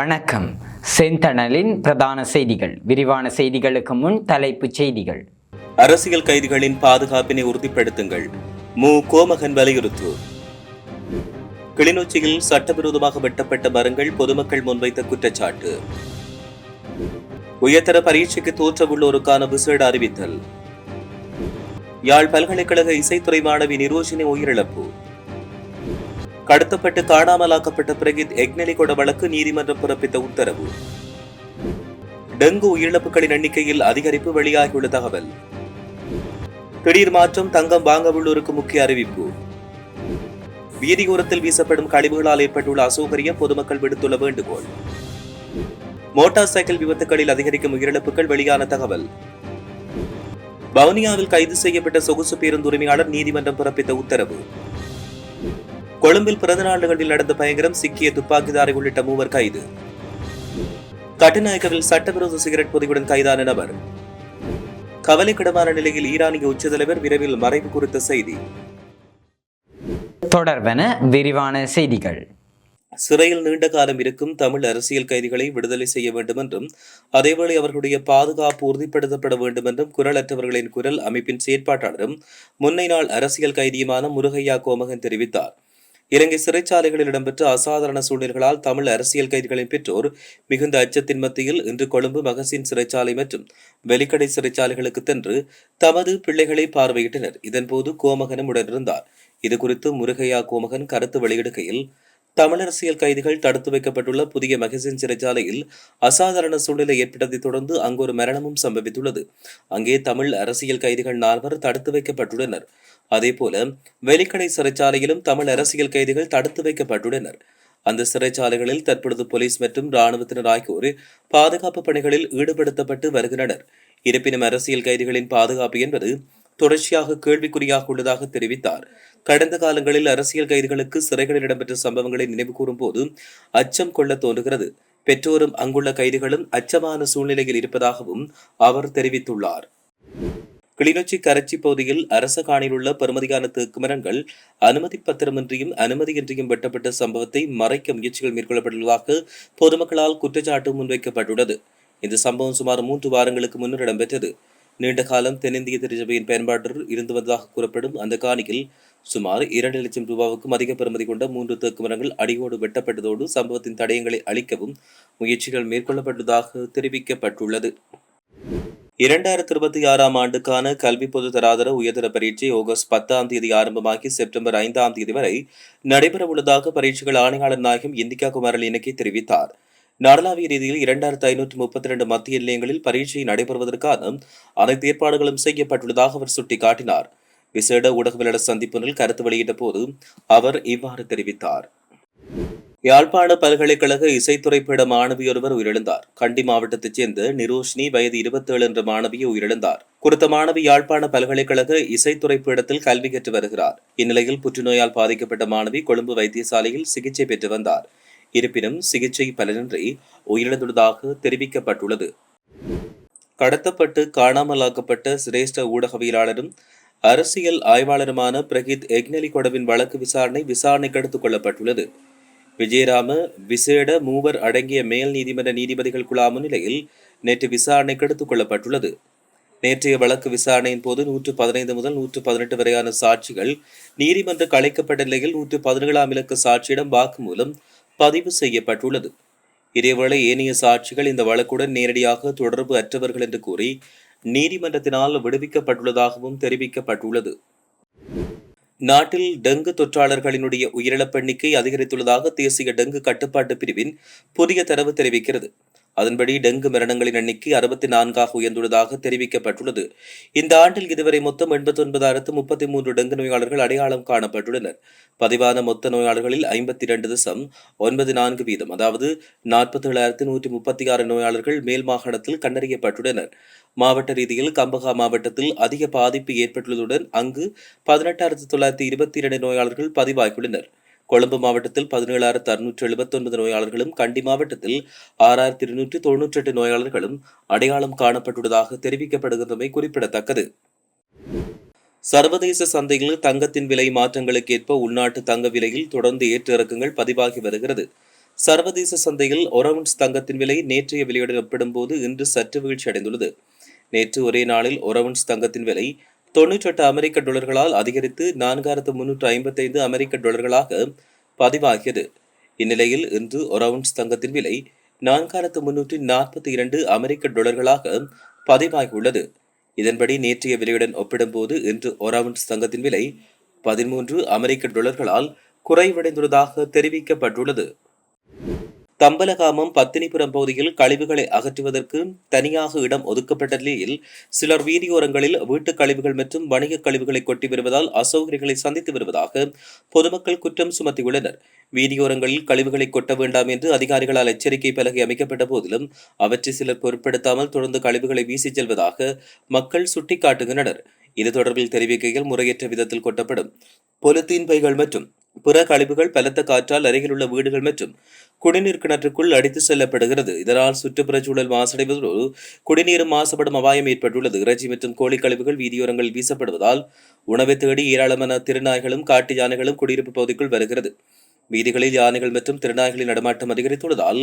வணக்கம். செந்தணலின் பிரதான செய்திகள். விரிவான செய்திகளுக்கு முன் தலைப்புச் செய்திகள். அரசியல் கைதிகளின் பாதுகாப்பினை உறுதிப்படுத்துங்கள், மு. கோமகன் வலியுறுத்து. கிளிநொச்சியில் சட்டவிரோதமாக வெட்டப்பட்ட மரங்கள் பொதுமக்கள் முன்வைத்த குற்றச்சாட்டு. உயர்தர பரீட்சைக்கு தோற்றவுள்ளோருக்கான விசேட அறிவித்தல். யாழ் பல்கலைக்கழக இசைத்துறை மாணவி நிரோஷினி உயிரிழப்பு. கடத்தப்பட்டு காணாமலாக்கப்பட்ட பிரகித் எக்னெலிகொட வழக்கு நீதிமன்றம் பிறப்பித்த உத்தரவு. டெங்கு உயிரிழப்புகளின் எண்ணிக்கையில் அதிகரிப்பு வெளியாகியுள்ள தகவல். திடீர் மாற்றம், தங்கம் வாங்க உள்ளோருக்கு முக்கிய அறிவிப்பு. வீதியோரத்தில் வீசப்படும் கழிவுகளால் ஏற்பட்டுள்ள அசௌகரியம், பொதுமக்கள் விடுத்துள்ள வேண்டுகோள். மோட்டார் சைக்கிள் விபத்துகளில் அதிகரிக்கும் உயிரிழப்புகள் வெளியான தகவல். வவுனியாவில் கைது செய்யப்பட்ட சொகுசு பேருந்து உரிமையாளர் நீதிமன்றம் பிறப்பித்த உத்தரவு. கொழும்பில் பிறந்த நாடுகளில் நடந்த பயங்கரம், சிக்கிய துப்பாக்கிதாரி உள்ளிட்ட 3 கைது. கட்டுநாயக்கவில் சட்டவிரோத சிகரெட் பொதியுடன் கைதான நபர். கவலைக்கிடமான நிலையில் ஈரானிய உச்ச தலைவர் விரைவில் மறைவு குறித்த செய்தி. தொடர்பென விரிவான செய்திகள். சிறையில் நீண்ட காலம் இருக்கும் தமிழ் அரசியல் கைதிகளை விடுதலை செய்ய வேண்டும் என்றும் அதேவேளை அவர்களுடைய பாதுகாப்பு உறுதிப்படுத்தப்பட வேண்டும் என்றும் குரலற்றவர்களின் குரல் அமைப்பின் செயற்பாட்டாளரும் முன்னைநாள் அரசியல் கைதியுமான முருகையா கோமகன் தெரிவித்தார். இலங்கை சிறைச்சாலைகளில் இடம்பெற்ற அசாதாரண சூழ்நிலைகளால் தமிழ் அரசியல் கைதிகளின் பெற்றோர் மிகுந்த அச்சத்தின் மத்தியில் இன்று கொழும்பு மகசின் சிறைச்சாலை மற்றும் வெலிக்கடை சிறைச்சாலைகளுக்கு சென்று தமது பிள்ளைகளை பார்வையிட்டனர். இதன்போது கோமகனும் உடனிருந்தார். இதுகுறித்து முருகையா கோமகன் கருத்து வெளியிடுகையில், தமிழ் அரசியல் கைதிகள் தடுத்து வைக்கப்பட்டுள்ள புதிய மகசின் சிறைச்சாலையில் அசாதாரண சூழ்நிலை ஏற்பட்டதைத் தொடர்ந்து அங்கு ஒரு மரணமும் சம்பவித்துள்ளது. அங்கே தமிழ் அரசியல் கைதிகள் 4 தடுத்து வைக்கப்பட்டுள்ளனர். அதேபோல வெலிக்கடை சிறைச்சாலையிலும் தமிழ் அரசியல் கைதிகள் தடுத்து வைக்கப்பட்டுள்ளனர். அந்த சிறைச்சாலைகளில் தற்பொழுது போலீஸ் மற்றும் இராணுவத்தினர் ஆகியோர் பாதுகாப்பு பணிகளில் ஈடுபடுத்தப்பட்டு வருகின்றனர். இருப்பினும் அரசியல் கைதிகளின் பாதுகாப்பு என்பது தொடர்ச்சியாக கேள்விக்குறியாக உள்ளதாக தெரிவித்தார். கடந்த காலங்களில் அரசியல் கைதிகளுக்கு சிறைகளில் இடம்பெற்ற சம்பவங்களை நினைவு கூறும் போது அச்சம் கொள்ள தோன்றுகிறது. பெற்றோரும் அங்குள்ள கைதிகளும் அச்சமான சூழ்நிலையில் இருப்பதாகவும் அவர் தெரிவித்துள்ளார். கிளிநொச்சி கரச்சி பகுதியில் அரச காணியில் உள்ள பெறுமதியான தேக்கு மரங்கள் அனுமதி பத்திரமின்றியும் அனுமதியின்றியும் வெட்டப்பட்ட சம்பவத்தை மறைக்க முயற்சிகள் மேற்கொள்ளப்பட்டுள்ளதாக பொதுமக்களால் குற்றச்சாட்டு முன்வைக்கப்பட்டுள்ளது. இந்த சம்பவம் சுமார் 3 வாரங்களுக்கு முன்னர் இடம்பெற்றது. நீண்ட காலம் தென்னிந்திய திருச்சபையின் பயன்பாட்டில் இருந்து வந்ததாக கூறப்படும் அந்த காணியில் சுமார் 2 லட்சம் ரூபாவுக்கும் அதிக பெறுமதி கொண்ட 3 தேக்கு மரங்கள் அடியோடு வெட்டப்பட்டதோடு சம்பவத்தின் தடயங்களை அளிக்கவும் முயற்சிகள் மேற்கொள்ளப்பட்டதாக தெரிவிக்கப்பட்டுள்ளது. 2026 ஆண்டுக்கான கல்வி பொது தராதர உயர்தர பரீட்சை ஆகஸ்ட் 10 ஆரம்பமாகி செப்டம்பர் 5 வரை நடைபெறவுள்ளதாக பரீட்சைகள் ஆணையாளர் நாயகம் இந்திகா குமாரல் இணக்கி தெரிவித்தார். நாடளாவிய ரீதியில் 2532 மத்திய நிலையங்களில் பரீட்சை நடைபெறுவதற்கான அனைத்து ஏற்பாடுகளும் செய்யப்பட்டுள்ளதாக அவர் சுட்டிக்காட்டினார். விசேட ஊடகவியலாளர் சந்திப்பினில் கருத்து வெளியிட்ட போது அவர் இவ்வாறு தெரிவித்தார். யாழ்ப்பாண பல்கலைக்கழக இசைத்துறை பீட மாணவியொருவர் உயிரிழந்தார். கண்டி மாவட்டத்தைச் சேர்ந்த நிரோஷினி வயது 27 என்ற மாணவியை உயிரிழந்தார். குறித்த மாணவி யாழ்ப்பாண பல்கலைக்கழக இசைத்துறை பீடத்தில் கல்வி கற்று வருகிறார். இந்நிலையில் புற்றுநோயால் பாதிக்கப்பட்ட மாணவி கொழும்பு வைத்தியசாலையில் சிகிச்சை பெற்று வந்தார். இருப்பினும் சிகிச்சை பலனின்றி உயிரிழந்துள்ளதாக தெரிவிக்கப்பட்டுள்ளது. கடத்தப்பட்டு காணாமலாக்கப்பட்ட சிரேஷ்ட ஊடகவியலாளரும் அரசியல் ஆய்வாளருமான பிரகித் எக்னெலிகொடவின் வழக்கு விசாரணைக்கு எடுத்துக் கொள்ளப்பட்டுள்ளது. விஜயராம விசேட 3 அடங்கிய மேல் நீதிமன்ற நீதிபதிகள் குழா முன்னிலையில் நேற்று விசாரணைக்கு எடுத்துக் கொள்ளப்பட்டுள்ளது. நேற்றைய வழக்கு விசாரணையின் போது 115 முதல் 118 வரையான சாட்சிகள் நீதிமன்றம் அழைக்கப்பட்ட நிலையில் 117ஆம் இலக்க சாட்சியிடம் வாக்குமூலம் பதிவு செய்யப்பட்டுள்ளது. இதேவேளை ஏனைய சாட்சிகள் இந்த வழக்குடன் நேரடியாக தொடர்பு அற்றவர்கள் என்று கூறி நீதிமன்றத்தினால் விடுவிக்கப்பட்டுள்ளதாகவும் தெரிவிக்கப்பட்டுள்ளது. நாட்டில் டெங்கு தொற்றாளர்களினுடைய உயிரிழப்பு எண்ணிக்கை அதிகரித்துள்ளதாக தேசிய டெங்கு கட்டுப்பாட்டு பிரிவின் புதிய தரவு தெரிவிக்கிறது. அதன்படி டெங்கு மரணங்களின் எண்ணிக்கை 64ஆக உயர்ந்துள்ளதாக தெரிவிக்கப்பட்டுள்ளது. இந்த ஆண்டில் இதுவரை மொத்தம் 89,033 டெங்கு நோயாளர்கள் அடையாளம் காணப்பட்டுள்ளனர். பதிவான மொத்த நோயாளர்களில் 52.94%, அதாவது 47,136 நோயாளர்கள் மேல் மாகாணத்தில் கண்டறியப்பட்டுள்ளனர். மாவட்ட ரீதியில் கம்பஹா மாவட்டத்தில் அதிக பாதிப்பு ஏற்பட்டுள்ளதுடன் அங்கு 18,922 நோயாளர்கள் பதிவாகியுள்ளனர். கொழும்பு மாவட்டத்தில் 17,679 நோயாளர்களும், கண்டி மாவட்டத்தில் 6,298 நோயாளர்களும் அடையாளம் காணப்பட்டுள்ளதாக தெரிவிக்கப்படுகின்றமை குறிப்பிடத்தக்கது. சர்வதேச சந்தையில் தங்கத்தின் விலை மாற்றங்களுக்கு ஏற்ப உள்நாட்டு தங்க விலையில் தொடர்ந்து ஏற்ற இறக்கங்கள் பதிவாகி வருகிறது. சர்வதேச சந்தையில் ஒரு அவுன்ஸ் தங்கத்தின் விலை நேற்றைய விலையுடன் ஒப்பிடும்போது இன்று சற்று வீழ்ச்சியடைந்துள்ளது. நேற்று ஒரே நாளில் ஒரு அவுன்ஸ் தங்கத்தின் விலை 98 அமெரிக்க டாலர்களால் அதிகரித்து 4355 அமெரிக்க டாலர்களாக பதிவாகியது. இந்நிலையில் இன்று ஒரு அவுன்ஸ் தங்கத்தின் விலை 4342 அமெரிக்க டாலர்களாக பதிவாகியுள்ளது. இதன்படி நேற்றைய விலையுடன் ஒப்பிடும்போது இன்று ஒரு அவுன்ஸ் தங்கத்தின் விலை 13 அமெரிக்க டாலர்களால் குறைவடைந்துள்ளதாக தெரிவிக்கப்பட்டுள்ளது. தம்பலகாமம் பத்தினிபுரம் பகுதியில் கழிவுகளை அகற்றுவதற்கு தனியாக இடம் ஒதுக்கப்பட்ட நிலையில் சிலர் வீதியோரங்களில் வீட்டுக் கழிவுகள் மற்றும் வணிக கழிவுகளை கொட்டி வருவதால் அசௌகரியங்களை சந்தித்து வருவதாக பொதுமக்கள் குற்றம் சுமத்தியுள்ளனர். வீதியோரங்களில் கழிவுகளை கொட்ட வேண்டாம் என்று அதிகாரிகளால் எச்சரிக்கை பலகை அமைக்கப்பட்ட போதிலும் அவற்றை சிலர் பொருட்படுத்தாமல் தொடர்ந்து கழிவுகளை வீசிச் செல்வதாக மக்கள் சுட்டிக்காட்டுகின்றனர். இது தொடர்பில் தெரிவிக்கையில் முறையற்ற விதத்தில் கொட்டப்படும் பொலித்தீன் பைகள் மற்றும் பிற கழிவுகள் பலத்த காற்றால் அருகில் உள்ள வீடுகள் மற்றும் குடிநீர் கிணற்றுக்குள் அடித்து செல்லப்படுகிறது. இதனால் சுற்றுப்புறச் சூழல் மாசடைவதோடு குடிநீரும் மாசுபடும் அபாயம் ஏற்பட்டுள்ளது. இறைச்சி மற்றும் கோழி கழிவுகள் வீதியோரங்களில் வீசப்படுவதால் உணவை தேடி ஏராளமான திருநாய்களும் காட்டு யானைகளும் குடியிருப்பு பகுதிக்குள் வருகிறது. வீதிகளில் யானைகள் மற்றும் திருநாய்களின் நடமாட்டம் அதிகரித்துள்ளதால்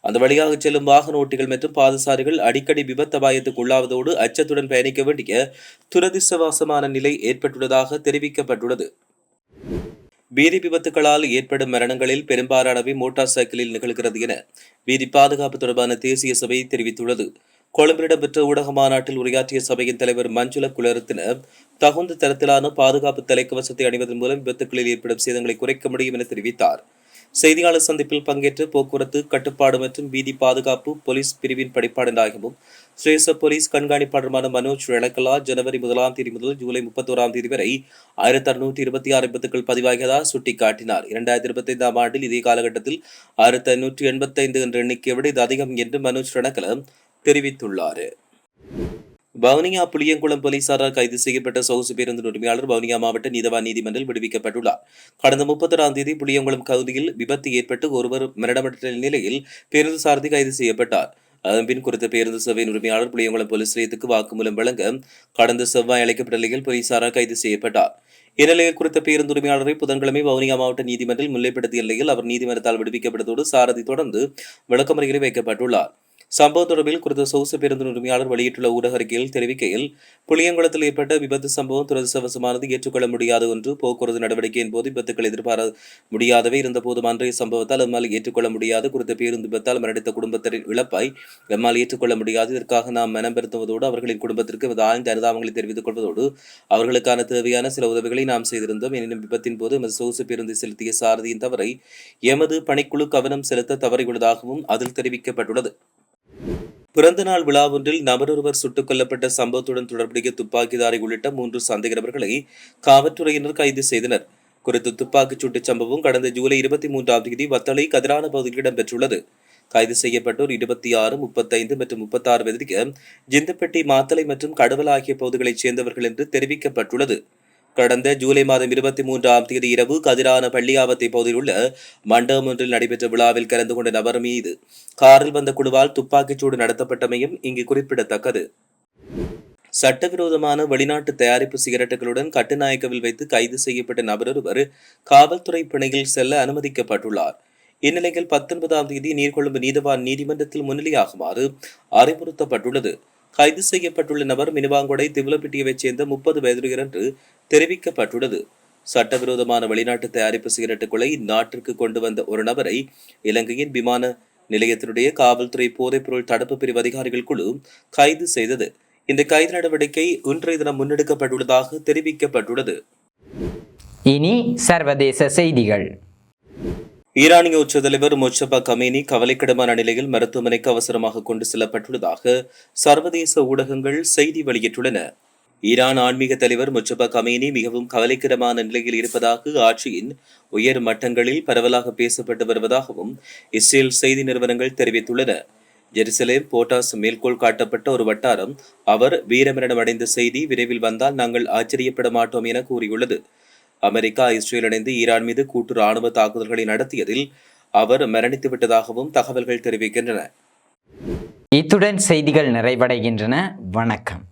அந்த வழியாக செல்லும் வாகன ஓட்டிகள் மற்றும் பாதசாரிகள் அடிக்கடி விபத்து அபாயத்துக்கு உள்ளாவதோடு அச்சத்துடன் பயணிக்க வேண்டிய துரதிர்ஷ்டவசமான நிலை ஏற்பட்டுள்ளதாக தெரிவிக்கப்பட்டுள்ளது. வீதி விபத்துகளால் ஏற்படும் மரணங்களில் பெரும்பாலானவை மோட்டார் சைக்கிளில் நிகழ்கிறது என வீதி பாதுகாப்பு தொடர்பான தேசிய சபை தெரிவித்துள்ளது. கொழும்பில் இடம்பெற்ற ஊடக மாநாட்டில் உரையாற்றிய சபையின் தலைவர் மஞ்சுள குலரத்தின தகுந்த தரத்திலான பாதுகாப்பு தலைக்கவசத்தை அணிவதன் மூலம் விபத்துகளில் ஏற்படும் சேதங்களை குறைக்க முடியும் என தெரிவித்தார். செய்தியாளர் சந்திப்பில் பங்கேற்ற போக்குவரத்து கட்டுப்பாடு மற்றும் வீதி பாதுகாப்பு போலீஸ் பிரிவின் படிப்பாளராகவும் சிரேஷ்ட போலீஸ் கண்காணிப்பாளருமான மனோஜ் ரணக்கலா ஜனவரி 1 தேதி முதல் ஜூலை 31 தேதி வரை 1626 விபத்துக்கள் பதிவாகியதாக சுட்டிக்காட்டினார். 2025 ஆண்டில் இதே காலகட்டத்தில் 1585 என்ற எண்ணிக்கையை விட இது அதிகம் என்று மனோஜ் ரணக்கலா தெரிவித்துள்ளார். வவுனியா புளியங்குளம் போலீசாரால் கைது செய்யப்பட்ட சொகுசு பேருந்து உரிமையாளர் வவுனியா மாவட்ட நீதவான் நீதிமன்றில் விடுவிக்கப்பட்டுள்ளார். கடந்த 31 தேதி புளியங்குளம் பகுதியில் விபத்து ஏற்பட்டு ஒருவர் மரணமடைந்த நிலையில் பேருந்து சாரதி கைது செய்யப்பட்டார். அதன்பின் குறித்த பேருந்து சேவையின் உரிமையாளர் புளியங்குளம் போலீஸ் நிலையத்துக்கு வாக்குமூலம் வழங்க கடந்த செவ்வாய் அழைக்கப்பட்ட நிலையில் போலீசாரால் கைது செய்யப்பட்டார். இந்நிலையில் குறித்த பேருந்து உரிமையாளரை புதன்கிழமை வவுனியா மாவட்ட நீதிமன்றில் முன்னிலைப்படுத்திய நிலையில் அவர் நீதிமன்றத்தால் விடுவிக்கப்பட்டதோடு சாரதி தொடர்ந்து விளக்கமறியலில் வைக்கப்பட்டுள்ளார். சம்பவம் தொடர்பில் குறித்த சொகுசு பேருந்து உரிமையாளர் வெளியிட்டுள்ள ஊடக அறிக்கையில் தெரிவிக்கையில் புளியங்குளத்தில் ஏற்பட்ட விபத்து சம்பவம் துரதிர்ஷ்டவசமானது, ஏற்றுக்கொள்ள முடியாத ஒன்று. போக்குவரத்து நடவடிக்கையின் போது விபத்துக்கள் எதிர்பார முடியாதவை இருந்தபோதும் அன்றைய சம்பவத்தால் எம்மால் ஏற்றுக்கொள்ள முடியாது. குறித்த பேருந்து விபத்தால் மரணித்த குடும்பத்தின் இழப்பாய் எம்மால் ஏற்றுக்கொள்ள முடியாது. இதற்காக நாம் மனம் பெருத்துவதோடு அவர்களின் குடும்பத்திற்கு ஆழ்ந்த அனுதாபங்களை தெரிவித்துக் கொள்வதோடு அவர்களுக்கான தேவையான சில உதவிகளை நாம் செய்திருந்தோம். எனினும் விபத்தின் போது எமது சொகுசு பேருந்தை செலுத்திய சாரதியின் தவறை எமது பணிக்குழு கவனம் செலுத்த தவறியுள்ளதாகவும் அதில் தெரிவிக்கப்பட்டுள்ளது. பிறந்தநாள் விழா ஒன்றில் நபரொருவர் சுட்டுக் கொல்லப்பட்ட சம்பவத்துடன் தொடர்புடைய துப்பாக்கிதாரி உள்ளிட்ட 3 சந்தேக நபர்களை காவல்துறையினர் கைது செய்தனர். குறித்த துப்பாக்கிச் சூட்டுச் சம்பவம் கடந்த ஜூலை 23 தேதி வத்தளை கதிரான பகுதியில் இடம்பெற்றுள்ளது. கைது செய்யப்பட்டோர் 26, 35 மற்றும் 36 வயதிற்கு ஜிந்தப்பட்டி, மாத்தளை மற்றும் கடவல் ஆகிய பகுதிகளைச் சேர்ந்தவர்கள் என்று தெரிவிக்கப்பட்டுள்ளது. கடந்த ஜூலை 23 தேதி இரவு கதிரான பள்ளியாவத்தை பகுதியில் உள்ள மண்டபம் ஒன்றில் நடைபெற்ற விழாவில் கலந்து கொண்ட நபர் மீது காரில் வந்த குழுவால் துப்பாக்கிச்சூடு நடத்தப்பட்டமையும் இங்கு குறிப்பிடத்தக்கது. சட்டவிரோதமான வெளிநாட்டு தயாரிப்பு சிகரெட்டுகளுடன் கட்டுநாயக்கவில் வைத்து கைது செய்யப்பட்ட நபரொருவர் காவல்துறை பிணையில் செல்ல அனுமதிக்கப்பட்டுள்ளார். இந்நிலையில் 19 தேதி நீர்கொழும்பு நீதவான் நீதிமன்றத்தில் முன்னிலையாகுமாறு அறிவுறுத்தப்பட்டுள்ளது. கைது செய்யப்பட்டுள்ள நபர் மினுவாங்கொடை திவலப்பிட்டியவைச் சேர்ந்த 30 வயதுடையவர் என்று தெரிவிக்கப்பட்டுள்ளது. சட்டவிரோதமான வெளிநாட்டு தயாரிப்பு சிகரெட்டுகளை நாட்டிற்கு கொண்டு வந்த ஒரு நபரை இலங்கையின் விமான நிலையத்தினுடைய காவல்துறை போதைப்பொருள் தடுப்பு பிரிவு அதிகாரிகள் குழு கைது செய்தது. இந்த கைது நடவடிக்கை இன்றைய தினம் முன்னெடுக்கப்பட்டுள்ளதாக தெரிவிக்கப்பட்டுள்ளது. இனி சர்வதேச செய்திகள். ஈரானிய உச்ச தலைவர் மொஜ்தபா கமேனி கவலைக்கிடமான நிலையில் மருத்துவமனைக்கு அவசரமாக கொண்டு செல்லப்பட்டுள்ளதாக சர்வதேச ஊடகங்கள் செய்தி வெளியிட்டுள்ளன. ஈரான் ஆன்மீக தலைவர் மொஜ்தபா கமேனி மிகவும் கவலைக்கிடமான நிலையில் இருப்பதாக ஆட்சியின் உயர் மட்டங்களில் பரவலாக பேசப்பட்டு வருவதாகவும் இஸ்ரேல் செய்தி நிறுவனங்கள் தெரிவித்துள்ளன. ஜெருசலேம் போட்டாஸ் மேற்கோள் காட்டப்பட்ட ஒரு வட்டாரம் அவர் வீரமரணம் அடைந்த செய்தி விரைவில் வந்தால் நாங்கள் ஆச்சரியப்பட மாட்டோம் என கூறியுள்ளது. அமெரிக்கா, இஸ்ரேல் இணைந்து ஈரான் மீது கூட்டு ராணுவ தாக்குதல்களை நடத்தியதில் அவர் மரணித்து விட்டதாகவும் தகவல்கள் தெரிவிக்கின்றன. இத்துடன் செய்திகள் நிறைவடைகின்றன. வணக்கம்.